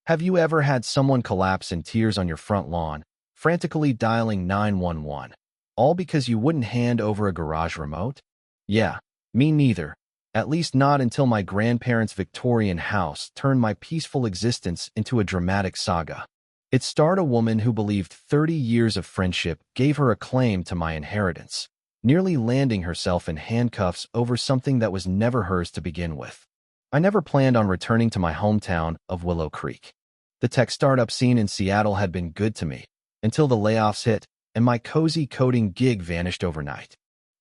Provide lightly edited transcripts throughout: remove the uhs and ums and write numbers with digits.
Have you ever had someone collapse in tears on your front lawn, frantically dialing 911, all because you wouldn't hand over a garage remote? Yeah, me neither. At least not until my grandparents' Victorian house turned my peaceful existence into a dramatic saga. It starred a woman who believed 30 years of friendship gave her a claim to my inheritance, nearly landing herself in handcuffs over something that was never hers to begin with. I never planned on returning to my hometown of Willow Creek. The tech startup scene in Seattle had been good to me, until the layoffs hit and my cozy coding gig vanished overnight.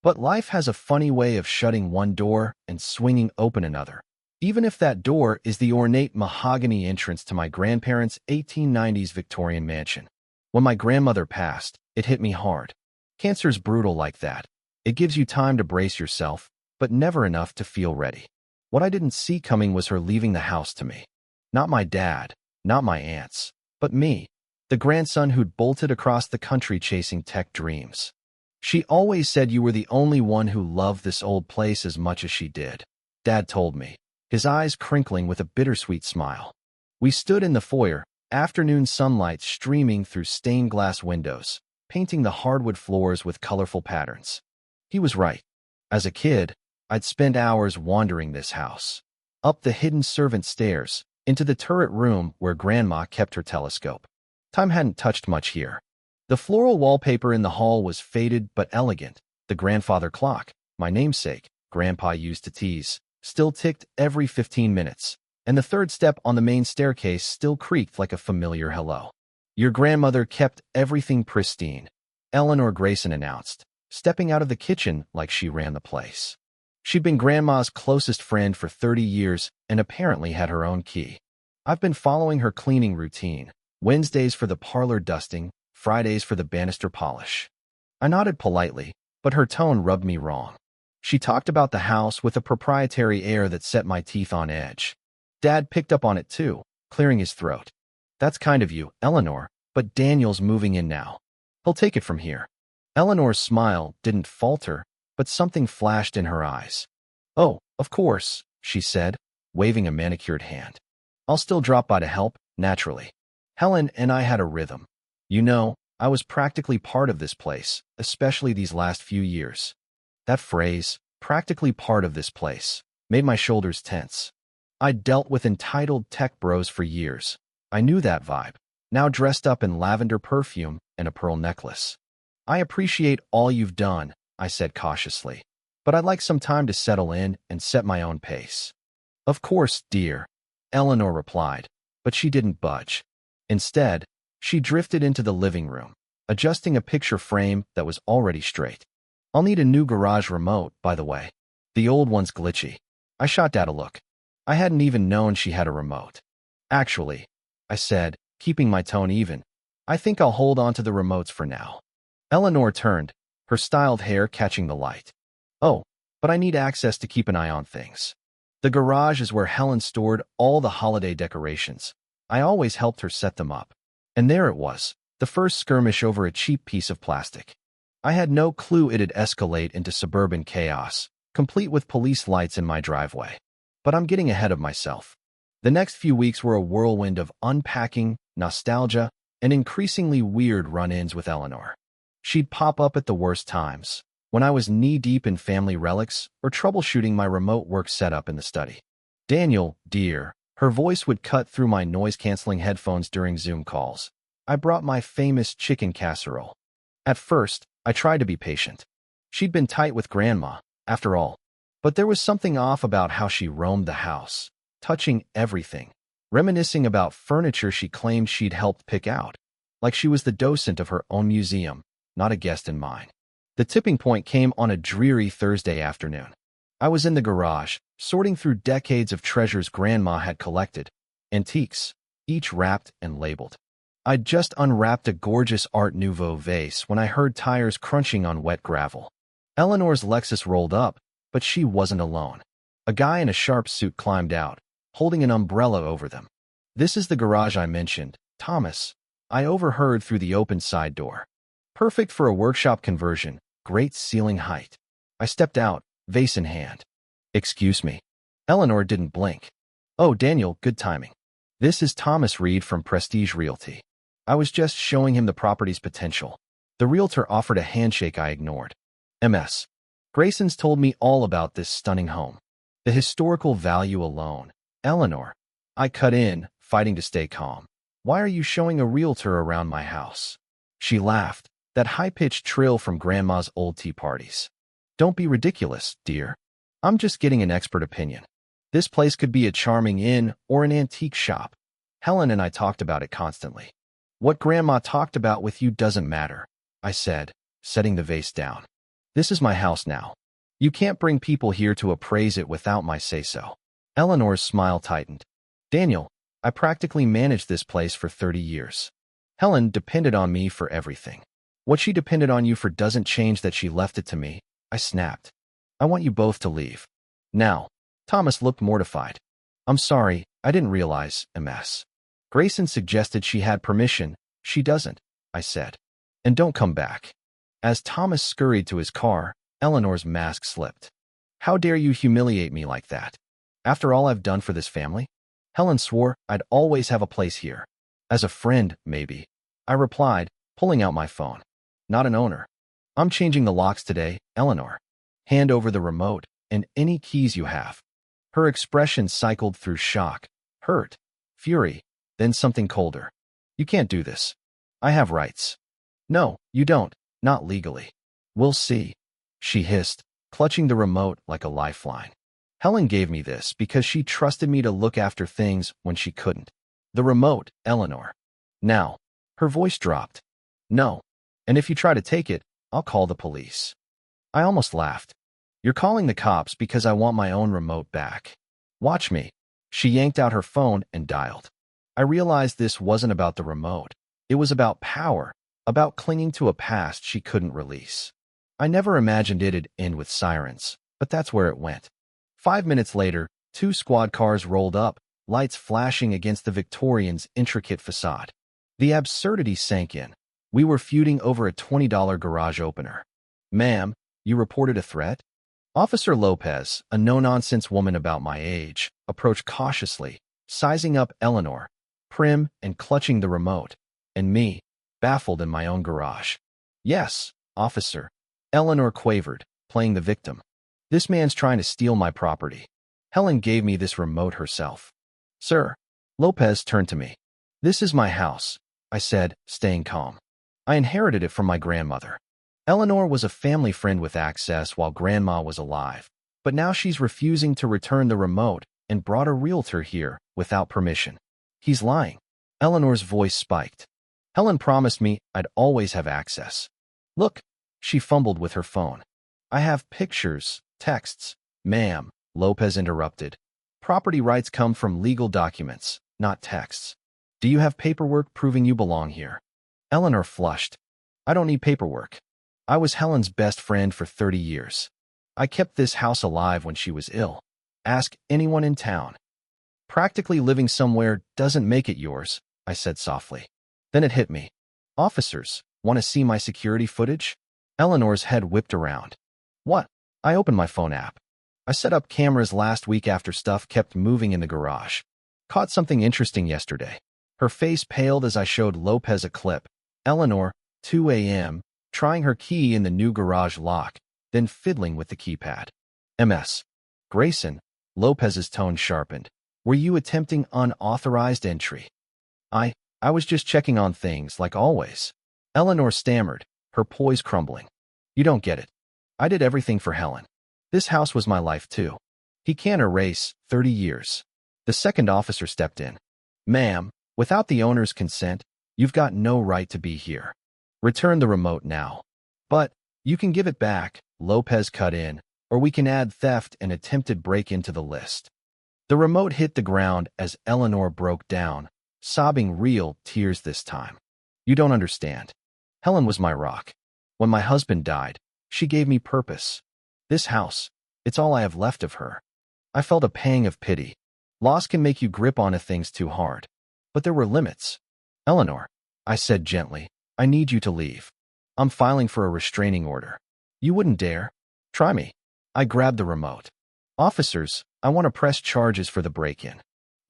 But life has a funny way of shutting one door and swinging open another, even if that door is the ornate mahogany entrance to my grandparents' 1890s Victorian mansion. When my grandmother passed, it hit me hard. Cancer's brutal like that. It gives you time to brace yourself, but never enough to feel ready. What I didn't see coming was her leaving the house to me. Not my dad, not my aunts, but me, the grandson who'd bolted across the country chasing tech dreams. She always said you were the only one who loved this old place as much as she did, Dad told me, his eyes crinkling with a bittersweet smile. We stood in the foyer, afternoon sunlight streaming through stained glass windows, painting the hardwood floors with colorful patterns. He was right. As a kid, I'd spent hours wandering this house, up the hidden servant stairs, into the turret room where Grandma kept her telescope. Time hadn't touched much here. The floral wallpaper in the hall was faded but elegant. The grandfather clock, my namesake, Grandpa used to tease, still ticked every 15 minutes, and the third step on the main staircase still creaked like a familiar hello. Your grandmother kept everything pristine, Eleanor Grayson announced, stepping out of the kitchen like she ran the place. She'd been Grandma's closest friend for 30 years and apparently had her own key. I've been following her cleaning routine, Wednesdays for the parlor dusting, Fridays for the banister polish. I nodded politely, but her tone rubbed me wrong. She talked about the house with a proprietary air that set my teeth on edge. Dad picked up on it too, clearing his throat. That's kind of you, Eleanor, but Daniel's moving in now. He'll take it from here. Eleanor's smile didn't falter, but something flashed in her eyes. Oh, of course, she said, waving a manicured hand. I'll still drop by to help, naturally. Helen and I had a rhythm. You know, I was practically part of this place, especially these last few years. That phrase, practically part of this place, made my shoulders tense. I'd dealt with entitled tech bros for years. I knew that vibe, now dressed up in lavender perfume and a pearl necklace. I appreciate all you've done, I said cautiously, but I'd like some time to settle in and set my own pace. Of course, dear, Eleanor replied, but she didn't budge. Instead, she drifted into the living room, adjusting a picture frame that was already straight. I'll need a new garage remote, by the way. The old one's glitchy. I shot Dad a look. I hadn't even known she had a remote. Actually, I said, keeping my tone even, I think I'll hold on to the remotes for now. Eleanor turned, her styled hair catching the light. Oh, but I need access to keep an eye on things. The garage is where Helen stored all the holiday decorations. I always helped her set them up. And there it was, the first skirmish over a cheap piece of plastic. I had no clue it'd escalate into suburban chaos, complete with police lights in my driveway. But I'm getting ahead of myself. The next few weeks were a whirlwind of unpacking, nostalgia, and increasingly weird run-ins with Eleanor. She'd pop up at the worst times, when I was knee-deep in family relics or troubleshooting my remote work setup in the study. Daniel, dear, her voice would cut through my noise-canceling headphones during Zoom calls. I brought my famous chicken casserole. At first, I tried to be patient. She'd been tight with Grandma, after all. But there was something off about how she roamed the house, touching everything, reminiscing about furniture she claimed she'd helped pick out, like she was the docent of her own museum, not a guest in mine. The tipping point came on a dreary Thursday afternoon. I was in the garage, sorting through decades of treasures Grandma had collected, antiques, each wrapped and labeled. I'd just unwrapped a gorgeous Art Nouveau vase when I heard tires crunching on wet gravel. Eleanor's Lexus rolled up, but she wasn't alone. A guy in a sharp suit climbed out, holding an umbrella over them. This is the garage I mentioned, Thomas, I overheard through the open side door. Perfect for a workshop conversion, great ceiling height. I stepped out, vase in hand. Excuse me. Eleanor didn't blink. Oh, Daniel, good timing. This is Thomas Reed from Prestige Realty. I was just showing him the property's potential. The realtor offered a handshake I ignored. MS. Grayson's told me all about this stunning home. The historical value alone. Eleanor. I cut in, fighting to stay calm. Why are you showing a realtor around my house? She laughed, that high-pitched trill from Grandma's old tea parties. Don't be ridiculous, dear. I'm just getting an expert opinion. This place could be a charming inn or an antique shop. Helen and I talked about it constantly. What Grandma talked about with you doesn't matter, I said, setting the vase down. This is my house now. You can't bring people here to appraise it without my say-so. Eleanor's smile tightened. Daniel, I practically managed this place for 30 years. Helen depended on me for everything. What she depended on you for doesn't change that she left it to me, I snapped. I want you both to leave. Now. Thomas looked mortified. I'm sorry, I didn't realize, MS. Grayson suggested she had permission. She doesn't, I said. And don't come back. As Thomas scurried to his car, Eleanor's mask slipped. How dare you humiliate me like that? After all I've done for this family? Helen swore I'd always have a place here. As a friend, maybe. I replied, pulling out my phone. Not an owner. I'm changing the locks today, Eleanor. Hand over the remote and any keys you have. Her expression cycled through shock, hurt, fury, then something colder. You can't do this. I have rights. No, you don't, not legally. We'll see, she hissed, clutching the remote like a lifeline. Helen gave me this because she trusted me to look after things when she couldn't. The remote, Eleanor. Now, her voice dropped. No, and if you try to take it, I'll call the police. I almost laughed. You're calling the cops because I want my own remote back. Watch me. She yanked out her phone and dialed. I realized this wasn't about the remote. It was about power, about clinging to a past she couldn't release. I never imagined it'd end with sirens, but that's where it went. 5 minutes later, 2 squad cars rolled up, lights flashing against the Victorian's intricate facade. The absurdity sank in. We were feuding over a $20 garage opener. Ma'am, you reported a threat? Officer Lopez, a no-nonsense woman about my age, approached cautiously, sizing up Eleanor, prim and clutching the remote, and me, baffled in my own garage. Yes, officer, Eleanor quavered, playing the victim. This man's trying to steal my property. Helen gave me this remote herself. Sir, Lopez turned to me. This is my house, I said, staying calm. I inherited it from my grandmother. Eleanor was a family friend with access while Grandma was alive, but now she's refusing to return the remote and brought a realtor here without permission. He's lying. Eleanor's voice spiked. Helen promised me I'd always have access. Look, she fumbled with her phone. I have pictures, texts. Ma'am, Lopez interrupted. Property rights come from legal documents, not texts. Do you have paperwork proving you belong here? Eleanor flushed. I don't need paperwork. I was Helen's best friend for 30 years. I kept this house alive when she was ill. Ask anyone in town. Practically living somewhere doesn't make it yours, I said softly. Then it hit me. Officers, want to see my security footage? Eleanor's head whipped around. What? I opened my phone app. I set up cameras last week after stuff kept moving in the garage. Caught something interesting yesterday. Her face paled as I showed Lopez a clip. Eleanor, 2 a.m., trying her key in the new garage lock, then fiddling with the keypad. MS. Grayson, Lopez's tone sharpened. Were you attempting unauthorized entry? I was just checking on things, like always. Eleanor stammered, her poise crumbling. You don't get it. I did everything for Helen. This house was my life, too. He can't erase 30 years. The second officer stepped in. Ma'am, without the owner's consent, you've got no right to be here. Return the remote now. But you can give it back, Lopez cut in, or we can add theft and attempted break-in to the list. The remote hit the ground as Eleanor broke down, sobbing real tears this time. You don't understand. Helen was my rock. When my husband died, she gave me purpose. This house, it's all I have left of her. I felt a pang of pity. Loss can make you grip onto things too hard. But there were limits. Eleanor, I said gently, I need you to leave. I'm filing for a restraining order. You wouldn't dare. Try me. I grabbed the remote. Officers, I want to press charges for the break-in.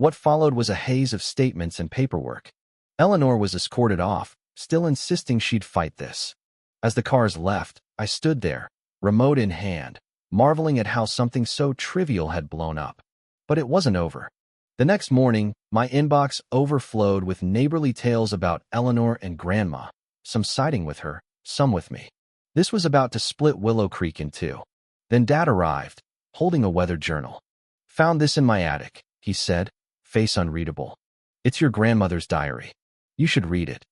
What followed was a haze of statements and paperwork. Eleanor was escorted off, still insisting she'd fight this. As the cars left, I stood there, remote in hand, marveling at how something so trivial had blown up. But it wasn't over. The next morning, my inbox overflowed with neighborly tales about Eleanor and Grandma, some siding with her, some with me. This was about to split Willow Creek in two. Then Dad arrived, holding a weather journal. "Found this in my attic," he said, face unreadable. "It's your grandmother's diary. You should read it."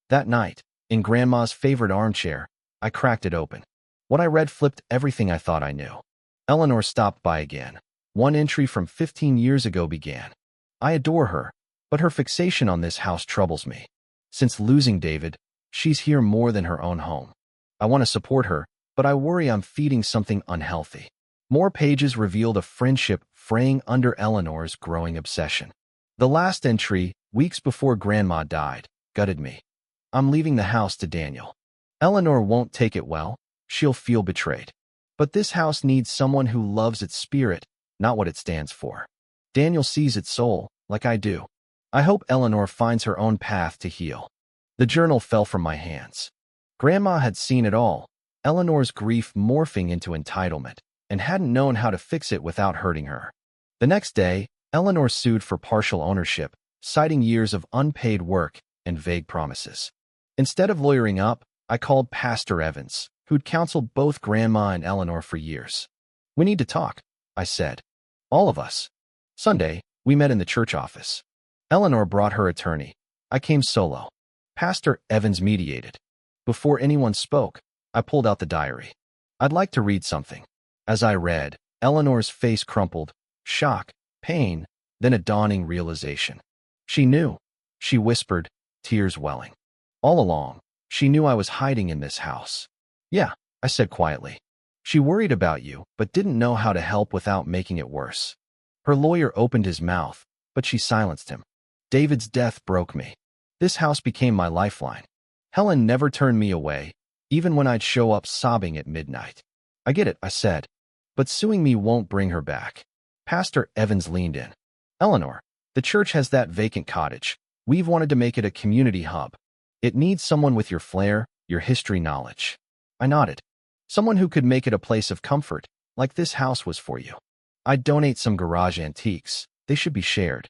That night, in Grandma's favorite armchair, I cracked it open. What I read flipped everything I thought I knew. Eleanor stopped by again. One entry from 15 years ago began. "I adore her, but her fixation on this house troubles me. Since losing David, she's here more than her own home. I want to support her, but I worry I'm feeding something unhealthy." More pages revealed a friendship fraying under Eleanor's growing obsession. The last entry, weeks before Grandma died, gutted me. "I'm leaving the house to Daniel. Eleanor won't take it well. She'll feel betrayed. But this house needs someone who loves its spirit, not what it stands for. Daniel sees its soul, like I do. I hope Eleanor finds her own path to heal." The journal fell from my hands. Grandma had seen it all, Eleanor's grief morphing into entitlement, and hadn't known how to fix it without hurting her. The next day, Eleanor sued for partial ownership, citing years of unpaid work and vague promises. Instead of lawyering up, I called Pastor Evans, who'd counseled both Grandma and Eleanor for years. "We need to talk," I said. "All of us." Sunday, we met in the church office. Eleanor brought her attorney. I came solo. Pastor Evans mediated. Before anyone spoke, I pulled out the diary. "I'd like to read something." As I read, Eleanor's face crumpled, shock, pain, then a dawning realization. She knew. She whispered, tears welling. "All along, she knew I was hiding in this house." "Yeah," I said quietly. "She worried about you, but didn't know how to help without making it worse." Her lawyer opened his mouth, but she silenced him. "David's death broke me. This house became my lifeline. Helen never turned me away, even when I'd show up sobbing at midnight." "I get it," I said. "But suing me won't bring her back." Pastor Evans leaned in. "Eleanor, the church has that vacant cottage. We've wanted to make it a community hub. It needs someone with your flair, your history knowledge." I nodded. "Someone who could make it a place of comfort, like this house was for you. I'd donate some garage antiques. They should be shared."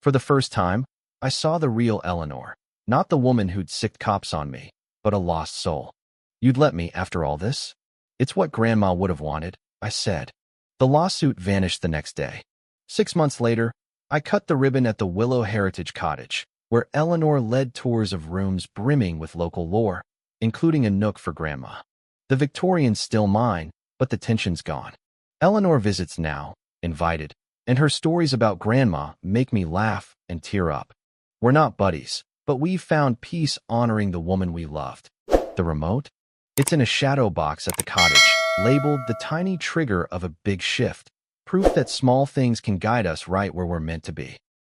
For the first time, I saw the real Eleanor, not the woman who'd sicked cops on me, but a lost soul. "You'd let me after all this?" "It's what Grandma would have wanted," I said. The lawsuit vanished the next day. 6 months later, I cut the ribbon at the Willow Heritage Cottage, where Eleanor led tours of rooms brimming with local lore, including a nook for Grandma. The Victorian's still mine, but the tension's gone. Eleanor visits now, invited, and her stories about Grandma make me laugh and tear up. We're not buddies, but we've found peace honoring the woman we loved. The remote? It's in a shadow box at the cottage, labeled the tiny trigger of a big shift, proof that small things can guide us right where we're meant to be.